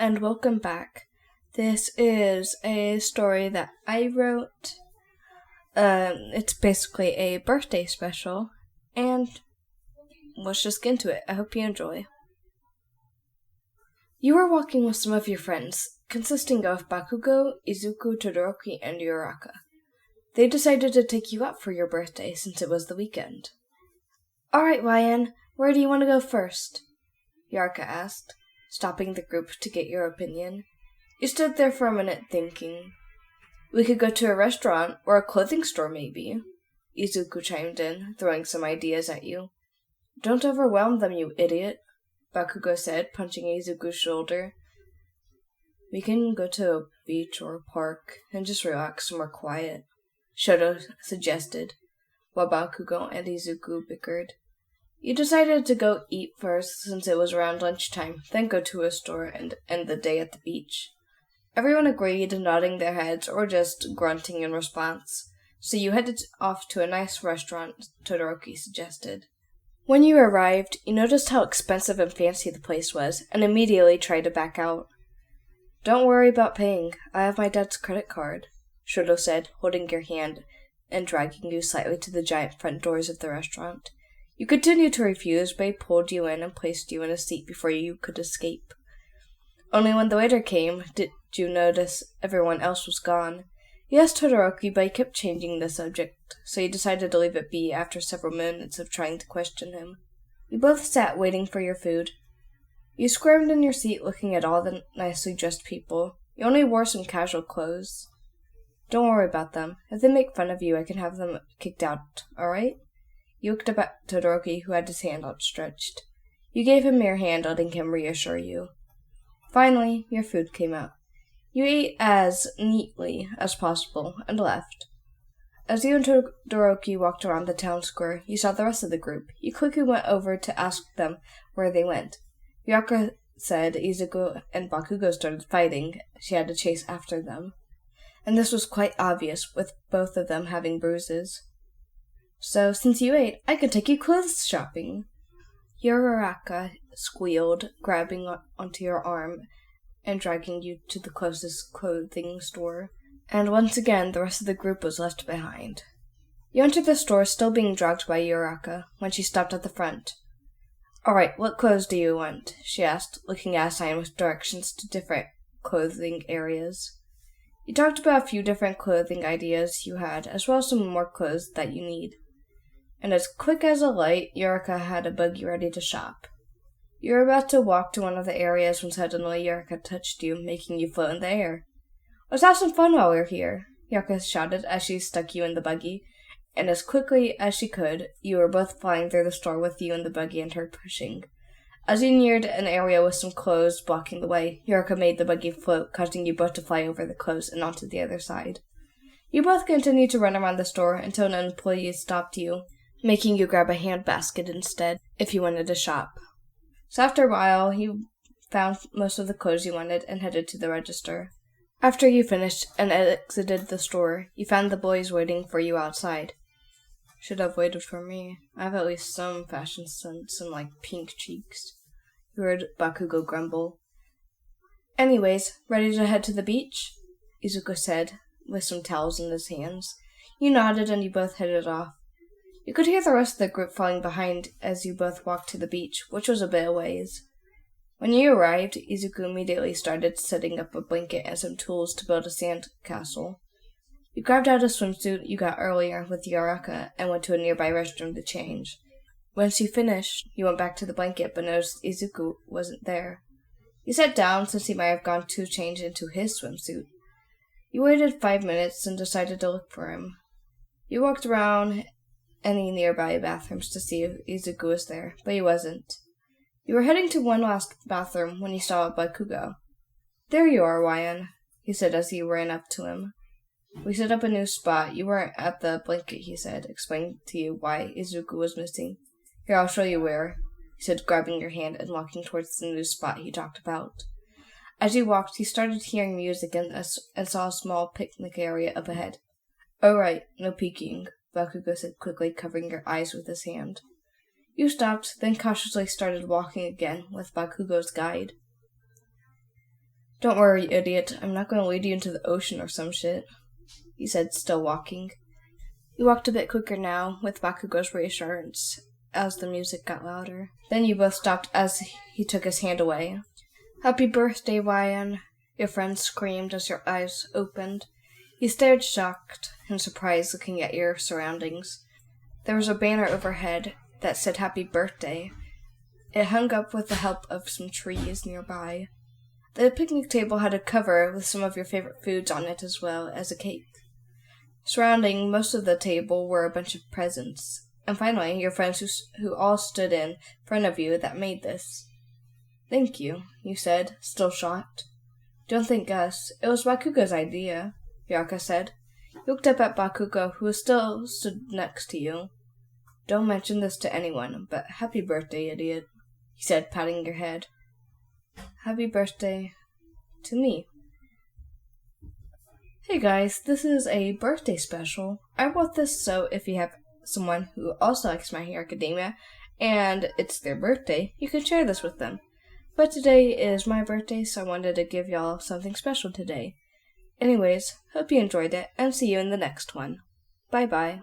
and welcome back. This is a story that I wrote. It's basically a birthday special, and let's just get into it. I hope you enjoy. You are walking with some of your friends, consisting of Bakugo, Izuku, Todoroki, and Uraraka. They decided to take you out for your birthday since it was the weekend. Alright, YN, where do you want to go first? Uraraka asked, stopping the group to get your opinion. You stood there for a minute thinking. We could go to a restaurant or a clothing store, maybe. Izuku chimed in, throwing some ideas at you. Don't overwhelm them, you idiot, Bakugo said, punching Izuku's shoulder. We can go to a beach or a park and just relax somewhere quiet, Shoto suggested, while Bakugo and Izuku bickered. You decided to go eat first since it was around lunchtime, then go to a store and end the day at the beach. Everyone agreed, nodding their heads or just grunting in response, so you headed off to a nice restaurant, Todoroki suggested. When you arrived, you noticed how expensive and fancy the place was, and immediately tried to back out. Don't worry about paying. I have my dad's credit card, Shoto said, holding your hand and dragging you slightly to the giant front doors of the restaurant. You continued to refuse, but he pulled you in and placed you in a seat before you could escape. Only when the waiter came did you notice everyone else was gone. You asked Todoroki, but he kept changing the subject, so you decided to leave it be after several minutes of trying to question him. You both sat waiting for your food. You squirmed in your seat looking at all the nicely dressed people. You only wore some casual clothes. Don't worry about them. If they make fun of you, I can have them kicked out, alright? You looked up at Todoroki, who had his hand outstretched. You gave him your hand, letting him reassure you. Finally, your food came out. You ate as neatly as possible and left. As you and Todoroki walked around the town square, you saw the rest of the group. You quickly went over to ask them where they went. Uraraka said Izuku and Bakugo started fighting. She had to chase after them. And this was quite obvious, with both of them having bruises. So, since you ate, I can take you clothes shopping. Uraraka squealed, grabbing onto your arm and dragging you to the closest clothing store. And once again, the rest of the group was left behind. You entered the store, still being dragged by Uraraka, when she stopped at the front. Alright, what clothes do you want? She asked, looking at a sign with directions to different clothing areas. You talked about a few different clothing ideas you had, as well as some more clothes that you need. And as quick as a light, Uraraka had a buggy ready to shop. You were about to walk to one of the areas when suddenly Uraraka touched you, making you float in the air. Let's have some fun while we're here, Uraraka shouted as she stuck you in the buggy, and as quickly as she could, you were both flying through the store with you in the buggy and her pushing. As you neared an area with some clothes blocking the way, Uraraka made the buggy float, causing you both to fly over the clothes and onto the other side. You both continued to run around the store until an employee stopped you, making you grab a handbasket instead if you wanted to shop. So after a while, you found most of the clothes you wanted and headed to the register. After you finished and exited the store, you found the boys waiting for you outside. Should have waited for me. I have at least some fashion sense and like pink cheeks, you heard Bakugo grumble. Anyways, ready to head to the beach? Izuku said, with some towels in his hands. You nodded and you both headed off. You could hear the rest of the group falling behind as you both walked to the beach, which was a bit a ways. When you arrived, Izuku immediately started setting up a blanket and some tools to build a sand castle. You grabbed out a swimsuit you got earlier with Uraraka and went to a nearby restroom to change. Once you finished, you went back to the blanket but noticed Izuku wasn't there. You sat down since he might have gone to change into his swimsuit. You waited 5 minutes and decided to look for him. You walked around any nearby bathrooms to see if Izuku was there, but he wasn't. You were heading to one last bathroom when you saw Bakugo. There you are, YN, he said as you ran up to him. We set up a new spot. You weren't at the blanket, he said, explaining to you why Izuku was missing. Here, I'll show you where, he said, grabbing your hand and walking towards the new spot he talked about. As you walked, you started hearing music and saw a small picnic area up ahead. Oh, right, no peeking, Bakugo said quickly, covering your eyes with his hand. You stopped, then cautiously started walking again with Bakugo's guide. Don't worry, idiot. I'm not going to lead you into the ocean or some shit, he said, still walking. He walked a bit quicker now, with Bakugo's reassurance, as the music got louder. Then you both stopped as he took his hand away. Happy birthday, Ryan, your friend screamed as your eyes opened. You stared shocked and surprised, looking at your surroundings. There was a banner overhead that said happy birthday. It hung up with the help of some trees nearby. The picnic table had a cover with some of your favorite foods on it as well as a cake. Surrounding most of the table were a bunch of presents. And finally, your friends who all stood in front of you that made this. Thank you, you said, still shocked. Don't thank us. It was Bakugo's idea, Yaka said. You looked up at Bakugo, who still stood next to you. Don't mention this to anyone, but happy birthday, idiot, he said, patting your head. Happy birthday to me. Hey guys, this is a birthday special. I bought this so if you have someone who also likes My Hero Academia and it's their birthday, you can share this with them. But today is my birthday, so I wanted to give y'all something special today. Anyways, hope you enjoyed it, and see you in the next one. Bye-bye.